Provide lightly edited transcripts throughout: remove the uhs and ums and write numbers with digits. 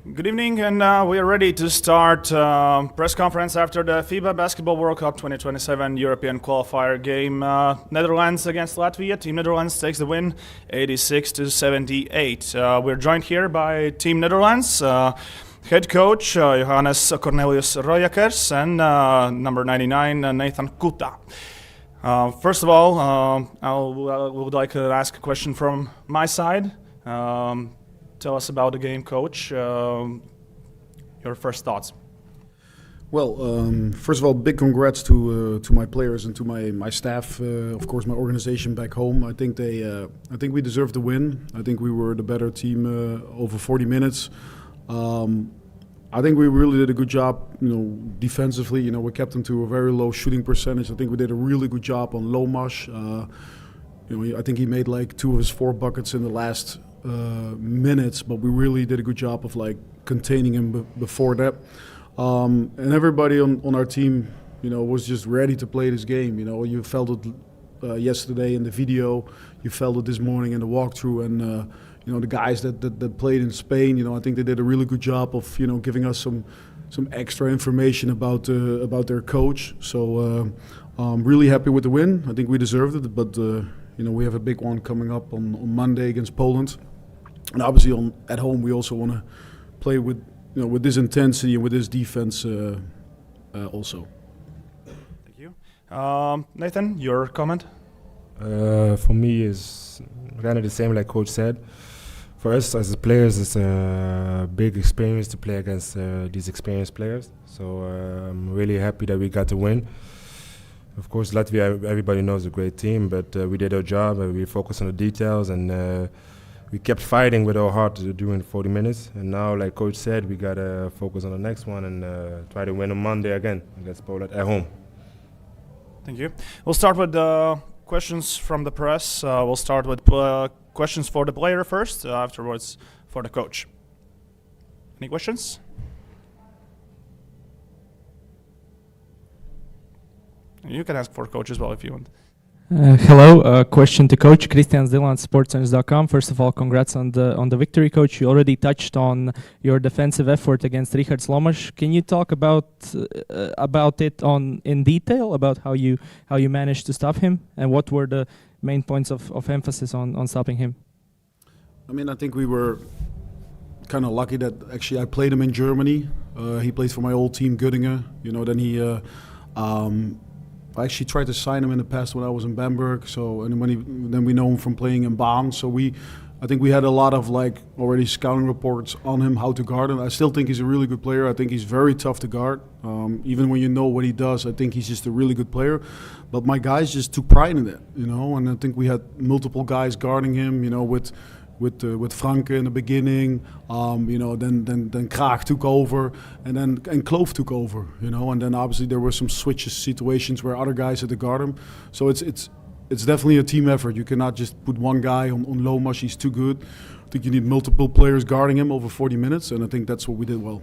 Good evening, and we are ready to start press conference after the FIBA Basketball World Cup 2027 European Qualifier game. Netherlands against Latvia. Team Netherlands takes the win, 86-78. We're joined here by Team Netherlands head coach Johannes Cornelius Rojakers and number 99 Nathan Kuta. First of all, I would like to ask a question from my side. Tell us about the game, Coach. Your first thoughts. Well, first of all, big congrats to my players and to my staff. Of course, my organization back home. I think we deserved the win. I think we were the better team over 40 minutes. I think we really did a good job, defensively. We kept them to a very low shooting percentage. I think we did a really good job on Lomas. I think he made like 2 of his 4 buckets in the last minutes, but we really did a good job of containing him before that. And everybody on our team, was just ready to play this game. You felt it yesterday in the video, you felt it this morning in the walkthrough, and the guys that played in Spain, I think they did a really good job of giving us some extra information about their coach. So I'm really happy with the win. I think we deserved it, but we have a big one coming up on Monday against Poland. And obviously at home we also want to play with this intensity and with this defense also. Thank you. Nathan, your comment? For me is kind of the same like Coach said. For us as players, it's a big experience to play against these experienced players. So I'm really happy that we got the win. Of course, Latvia, everybody knows, a great team, but we did our job. We focused on the details, and we kept fighting with our heart during 40 minutes. And now, like Coach said, we got to focus on the next one and try to win on Monday again against Poland at home. Thank you. We'll start with questions from the press. We'll start with questions for the player first, afterwards for the coach. Any questions? You can ask for coach as well if you want. Hello, question to Coach Christian Zilan, sportscenters.com. First of all, congrats on the victory, Coach. You already touched on your defensive effort against Richard Lomas. Can you talk about it in detail, about how you managed to stop him, and what were the main points of emphasis on stopping him? I think we were kind of lucky that actually I played him in Germany. He plays for my old team, Göttingen. Then I actually tried to sign him in the past when I was in Bamberg. So, and then we know him from playing in Bonn. So I think we had a lot of already scouting reports on him, how to guard him. I still think he's a really good player. I think he's very tough to guard. Even when you know what he does, I think he's just a really good player. But my guys just took pride in it, And I think we had multiple guys guarding him, with Franke in the beginning, then Kraag took over, and Kloof took over, and then obviously there were some switches situations where other guys had to guard him. So it's definitely a team effort. You cannot just put one guy on Lomas, he's too good. I think you need multiple players guarding him over 40 minutes, and I think that's what we did well.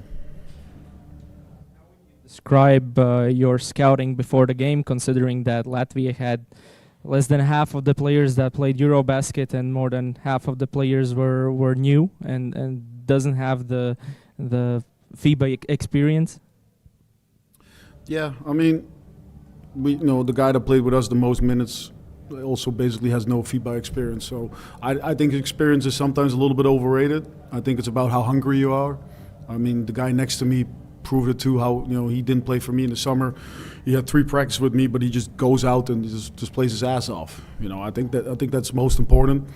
Describe your scouting before the game, considering that Latvia had less than half of the players that played Eurobasket, and more than half of the players were new and doesn't have the FIBA experience. Yeah, we the guy that played with us the most minutes also basically has no FIBA experience. So I think experience is sometimes a little bit overrated. I think it's about how hungry you are. The guy next to me proved it too. How he didn't play for me in the summer. He had 3 practices with me, but he just goes out and just plays his ass off. I think that's most important.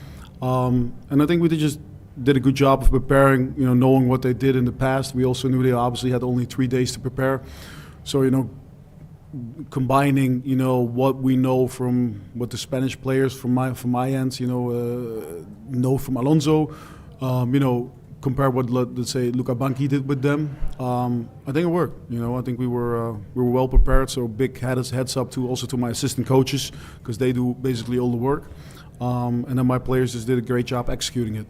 And I think we just did a good job of preparing. Knowing what they did in the past. We also knew they obviously had only 3 days to prepare. So combining what we know from what the Spanish players from my end know from Alonso. Compare what, let's say, Luka Banki did with them. I think it worked. I think we were well prepared. So big heads up to my assistant coaches, because they do basically all the work. And then my players just did a great job executing it.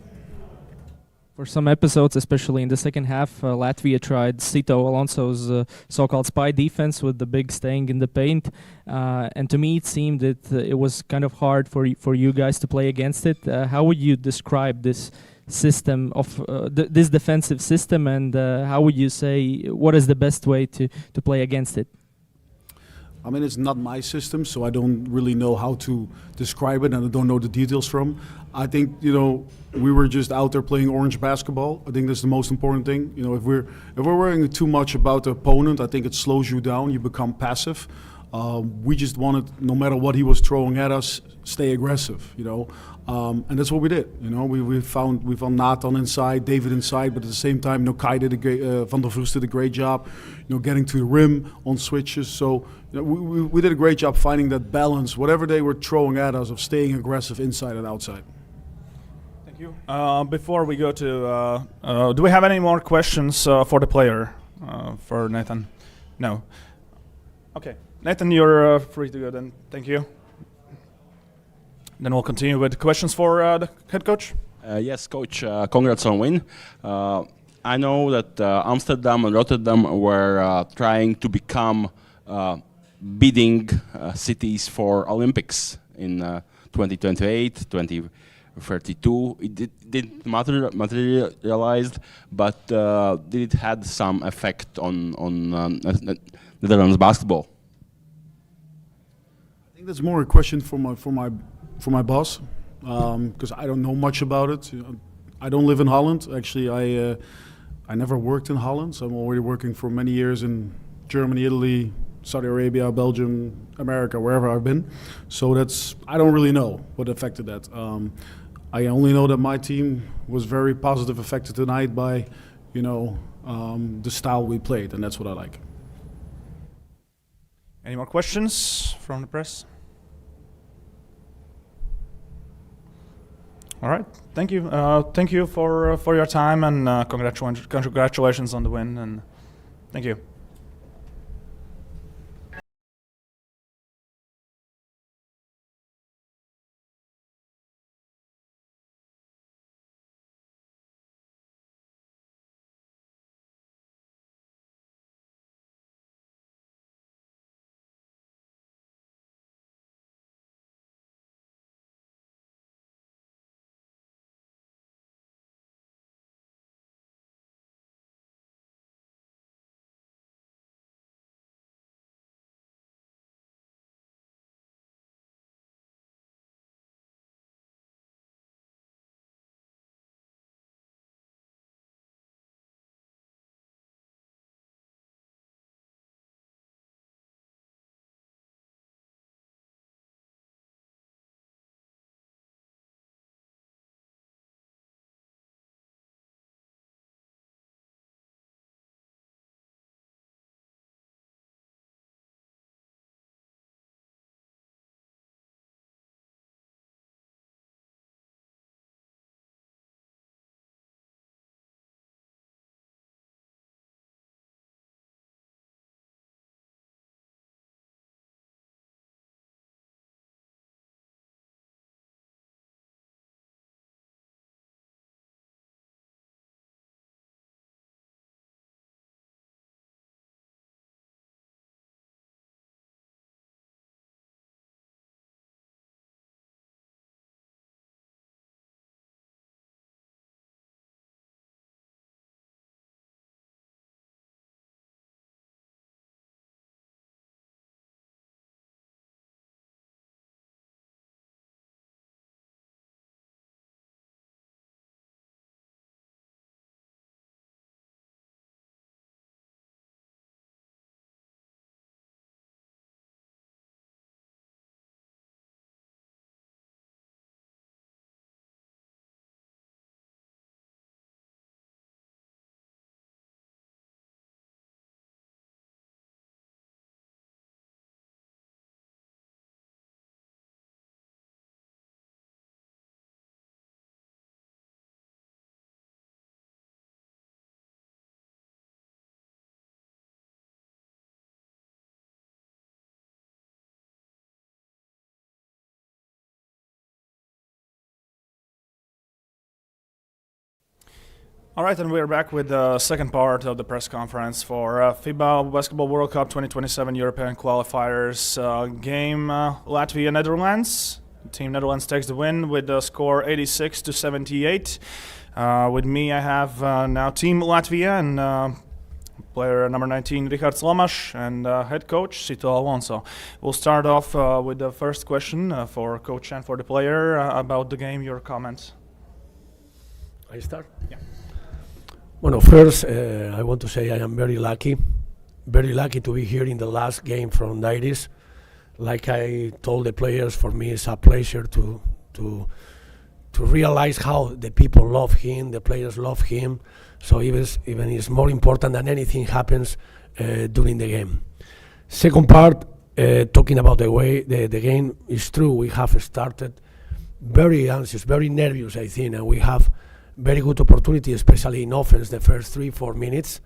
For some episodes, especially in the second half, Latvia tried Sito Alonso's so-called spy defense with the big staying in the paint. And to me, it seemed that it was kind of hard for you guys to play against it. How would you describe this system of this defensive system, and how would you say what is the best way to play against it? I mean, it's not my system, so I don't really know how to describe it, and I don't know the details from. I think, you know, we were just out there playing orange basketball. I think that's the most important thing. You know, if we're worrying too much about the opponent, I think it slows you down. You become passive. We just wanted, no matter what he was throwing at us, stay aggressive. You know, and that's what we did. You know, we found Nathan inside, David inside, but at the same time, Kai did Van der Vries did a great job. You know, getting to the rim on switches. So you know, we did a great job finding that balance, whatever they were throwing at us, of staying aggressive inside and outside. Thank you. Before we go to, do we have any more questions for the player, for Nathan? No. Okay. Nathan, you're free to go then. Thank you. Then we'll continue with questions for the head coach. Yes, coach. Congrats on win. I know that Amsterdam and Rotterdam were trying to become bidding cities for Olympics in 2028, 2032. It didn't materialize, but did it had some effect on Netherlands basketball? I think that's more a question for my boss, because I don't know much about it. I don't live in Holland. Actually, I never worked in Holland, so I'm already working for many years in Germany, Italy, Saudi Arabia, Belgium, America, wherever I've been. So I don't really know what affected that. I only know that my team was very positive affected tonight by, you know, the style we played, and that's what I like. Any more questions from the press? All right, thank you. Thank you for your time, and congratulations on the win, and thank you. All right, and we're back with the second part of the press conference for FIBA Basketball World Cup 2027 European Qualifiers game Latvia and Netherlands. Team Netherlands takes the win with the score 86-78. With me, I have now Team Latvia and player number 19, Rihards Lomas, and head coach, Sito Alonso. We'll start off with the first question for coach and for the player about the game. Your comments. I start? Yeah. Well, first, I want to say I am very lucky to be here in the last game from Nairis. Like I told the players, for me it's a pleasure to realize how the people love him, the players love him. So even it's more important than anything happens during the game. Second part, talking about the game, is true. We have started very anxious, very nervous, I think, and we have very good opportunity, especially in offense, the first 3-4 minutes,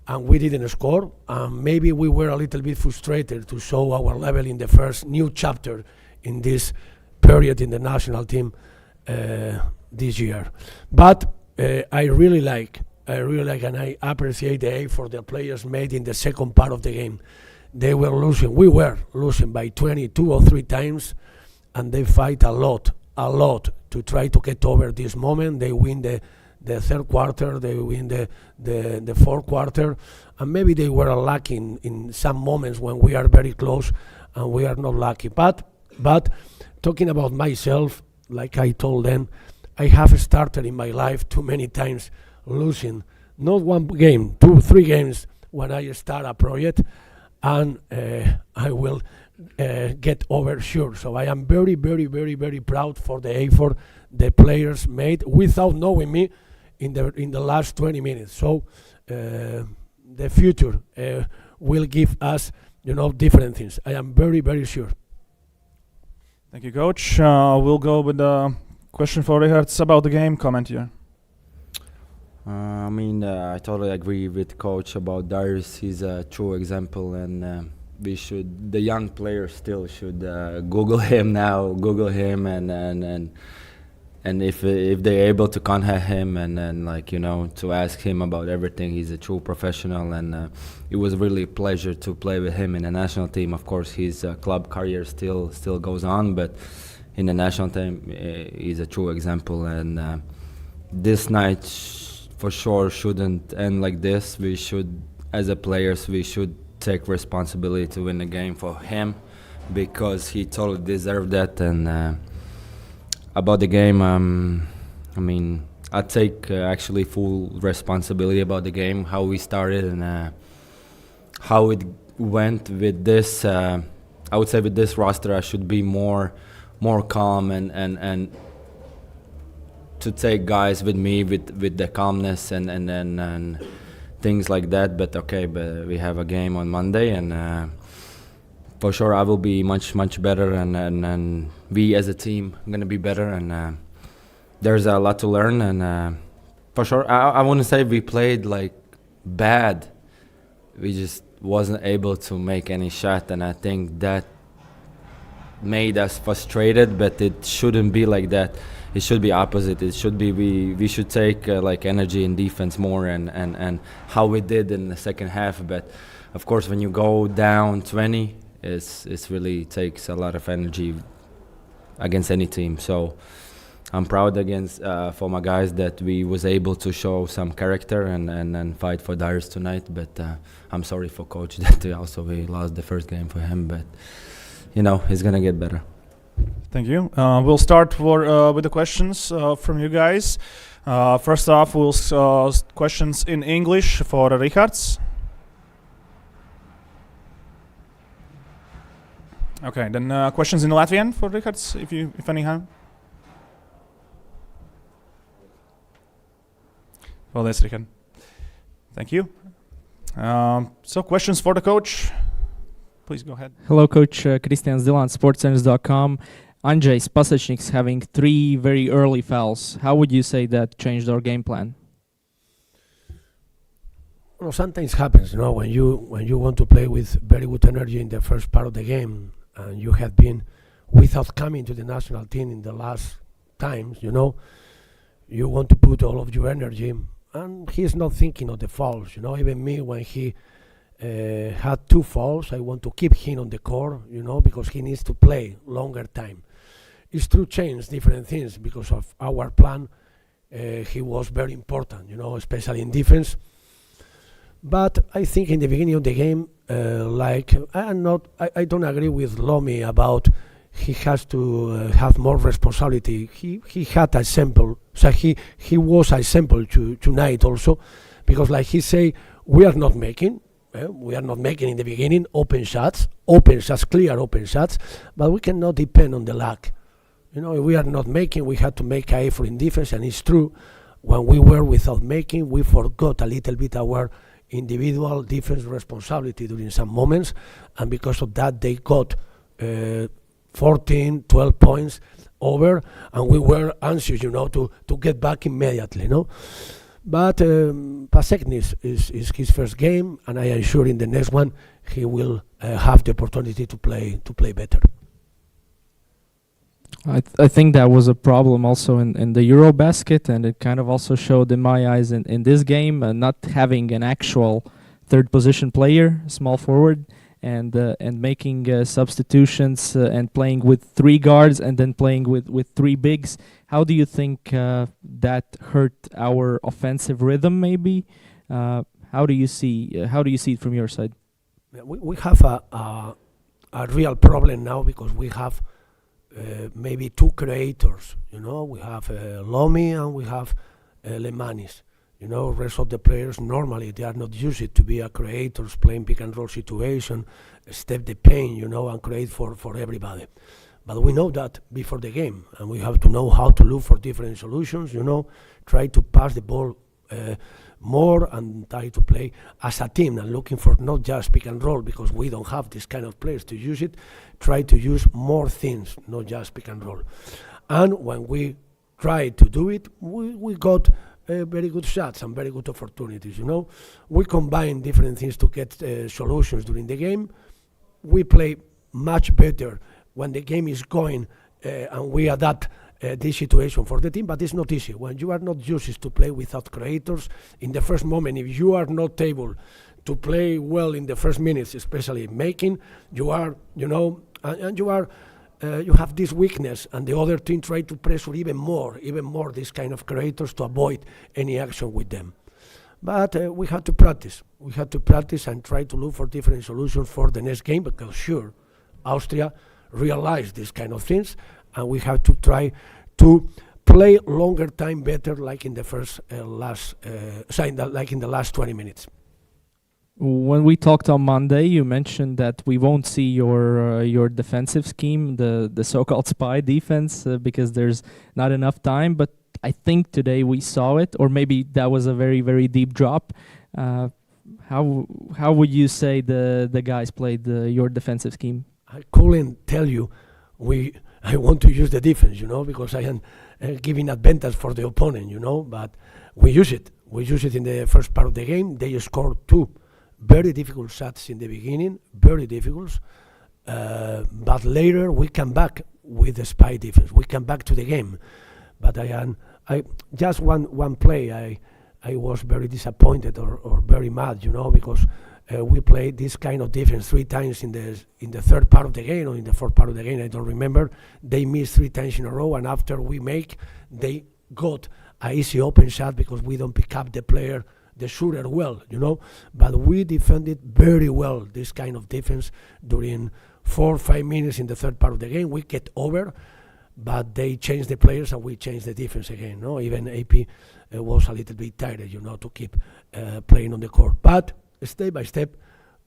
and we didn't score. Maybe we were a little bit frustrated to show our level in the first new chapter in this period in the national team this year. But I really like and I appreciate the effort the players made in the second part of the game. We were losing by 22 or 3 times, and they fight a lot to try to get over this moment. They win the third quarter, they win the fourth quarter, and maybe they were lacking in some moments when we are very close and we are not lucky. But talking about myself, like I told them, I have started in my life too many times losing, not one game, 2-3 games when I start a project, and I will get over sure. So I am very, very, very, very proud for the effort the players made without knowing me in the last 20 minutes. So the future will give us, different things. I am very, very sure. Thank you, coach. We'll go with the question for Rihards about the game. Comment here. I totally agree with coach about Darius. He's a true example, and the young players still should Google him and if they're able to contact him and to ask him about everything. He's a true professional, and it was really a pleasure to play with him in the national team. Of course, his club career still goes on, but in the national team, he's a true example. And this night for sure shouldn't end like this. We should, as a players, take responsibility to win the game for him, because he totally deserved that. And about the game, I take actually full responsibility about the game, how we started and how it went with this. I would say with this roster, I should be more calm and to take guys with me with the calmness and things like that. But we have a game on Monday, and for sure I will be much better, and we as a team are gonna be better, and there's a lot to learn. And for sure I wouldn't say we played like bad, we just wasn't able to make any shot, and I think that made us frustrated. But it shouldn't be like that. It should be opposite. It should be we should take energy in defense more, and how we did in the second half. But of course, when you go down 20, it's really takes a lot of energy against any team. So I'm proud for my guys that we was able to show some character and fight for Darius tonight. But I'm sorry for coach that we lost the first game for him. But he's gonna get better. Thank you. We'll start with the questions from you guys. First off, questions in English for Rihards. Okay, then questions in Latvian for Rihards, if any have. Paldies, Richard. Thank you. So questions for the coach. Please go ahead. Hello, Coach. Christian Zilants, sportscenters.com. Andrzej Pasečnik's having 3 very early fouls. How would you say that changed our game plan? Well, sometimes happens, when you want to play with very good energy in the first part of the game, and you have been without coming to the national team in the last times, you want to put all of your energy, and he's not thinking of the fouls. Even me, when he had 2 fouls, I want to keep him on the court, because he needs to play longer time. It's true, change different things because of our plan. he was very important, especially in defense. But I think in the beginning of the game, I don't agree with Lomi about he has to have more responsibility. He had a sample, so he was a sample tonight also, because like he say, we are not making in the beginning open shots, clear open shots, but we cannot depend on the luck. If we are not making, we had to make an effort in defense, and it's true. When we were without making, we forgot a little bit our individual defense responsibility during some moments, and because of that, they got 14, 12 points over, and we were anxious, to get back immediately, But Pasek is his first game, and I am sure in the next one he will have the opportunity to play better. I think that was a problem also in the Eurobasket, and it kind of also showed in my eyes in this game, not having an actual third position player, small forward, and making substitutions and playing with 3 guards and then playing with 3 bigs. How do you think that hurt our offensive rhythm? Maybe how do you see it from your side? We have a real problem now because we have maybe 2 creators. We have Lomi and we have Lemanis. Rest of the players normally they are not used to be a creators playing pick and roll situation, step the paint, and create for everybody. But we know that before the game, and we have to know how to look for different solutions. Try to pass the ball more and try to play as a team and looking for not just pick and roll because we don't have this kind of players to use it. Try to use more things, not just pick and roll. And when we try to do it, we got very good shots and very good opportunities. We combine different things to get solutions during the game. We play much better when the game is going and we adapt this situation for the team, but it's not easy. When you are not used to play without creators, in the first moment, if you are not able to play well in the first minutes, especially making, you are, and you are, you have this weakness, and the other team try to pressure even more these kind of creators to avoid any action with them. But we had to practice. We had to practice and try to look for different solutions for the next game because sure, Austria realized these kind of things, and we have to try to play longer time better, like in the last 20 minutes. When we talked on Monday, you mentioned that we won't see your defensive scheme, the so-called spy defense, because there's not enough time. But I think today we saw it, or maybe that was a very, very deep drop. How would you say the guys played your defensive scheme? I couldn't tell you. I want to use the defense, because I am giving advantage for the opponent, But we use it. We use it in the first part of the game. They scored 2 very difficult shots in the beginning, very difficult. But later we come back with the spy defense. We come back to the game. But I just one play. I was very disappointed or very mad, because we played this kind of defense 3 times in the third part of the game or in the fourth part of the game. I don't remember. They missed 3 times in a row, and after we make, they got an easy open shot because we don't pick up the shooter well, But we defended very well this kind of defense during 4 or 5 minutes in the third part of the game. We get over, but they changed the players and we changed the defense again. Even AP was a little bit tired, to keep playing on the court. But step by step,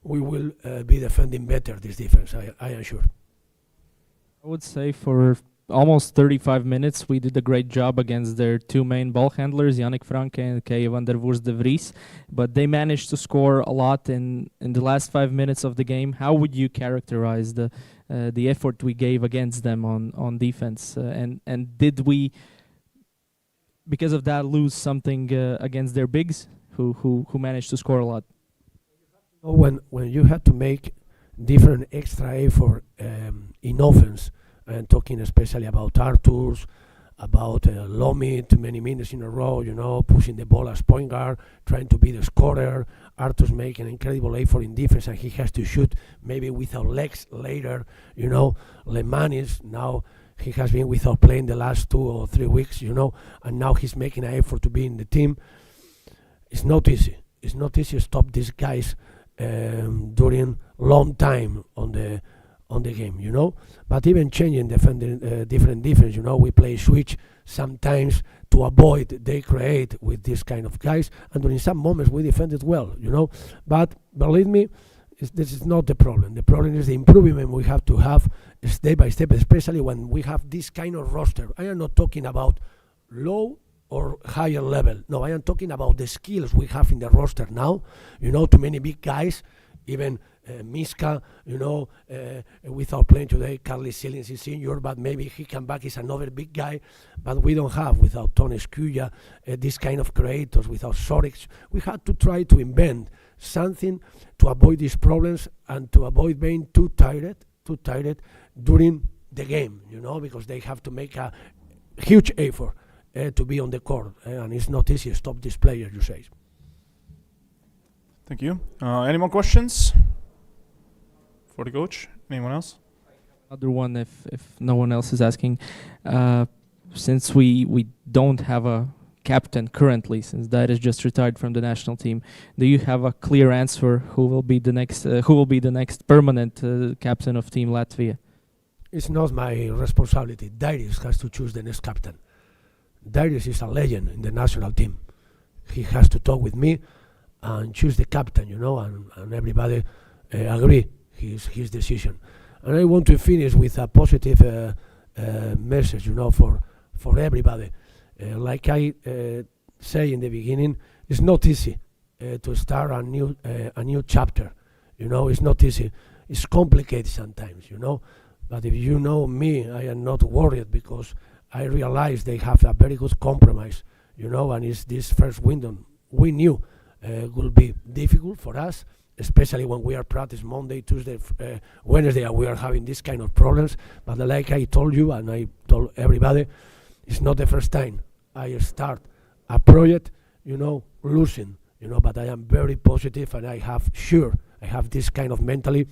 we will be defending better this defense, I am sure. I would say for almost 35 minutes, we did a great job against their 2 main ball handlers, Yannick Franke and Kay van der Woers de Vries. But they managed to score a lot in the last 5 minutes of the game. How would you characterize the effort we gave against them on defense? And did we, because of that, lose something against their bigs who managed to score a lot? When you have to make different extra effort in offense, and talking especially about Arthur's, about Lomi, too many minutes in a row, pushing the ball as point guard, trying to be the scorer. Arthur's making an incredible effort in defense, and he has to shoot maybe without legs later. Lemanis now he has been without playing the last 2 or 3 weeks, and now he's making an effort to be in the team. It's not easy. It's not easy to stop these guys during long time on the game, But even changing different defense, we play switch sometimes to avoid they create with this kind of guys, and during some moments we defended well, But believe me, this is not the problem. The problem is the improvement we have to have step by step, especially when we have this kind of roster. I am not talking about low or higher level. No, I am talking about the skills we have in the roster now. Too many big guys, even Miska, without playing today, Carly Sillins is senior, but maybe he come back, is another big guy. But we don't have, without Tony Skuja, this kind of creators, without Soric. We had to try to invent something to avoid these problems and to avoid being too tired during the game, because they have to make a huge effort to be on the court, and it's not easy to stop this player, you say. Thank you. Any more questions for the coach? Anyone else? Another one, if no one else is asking. Since we don't have a captain currently, since that is just retired from the national team, do you have a clear answer who will be the next permanent captain of Team Latvia? It's not my responsibility. Darius has to choose the next captain. Darius is a legend in the national team. He has to talk with me and choose the captain, and everybody agree his decision. And I want to finish with a positive message, for everybody. Like I say in the beginning, it's not easy to start a new chapter. It's not easy. It's complicated sometimes, But if you know me, I am not worried because I realize they have a very good compromise, and it's this first window. We knew will be difficult for us, especially when we are practice Monday, Tuesday, Wednesday, and we are having this kind of problems. But like I told you, and I told everybody, it's not the first time I start a project, losing, but I am very positive, and I have this kind of mentality,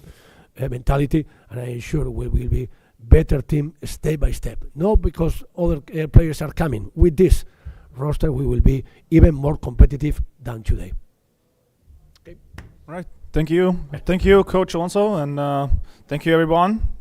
and I am sure we will be better team step by step. Not because other players are coming. With this roster, we will be even more competitive than today. Okay. All right. Thank you. Thank you, Coach Alonso, and thank you, everyone.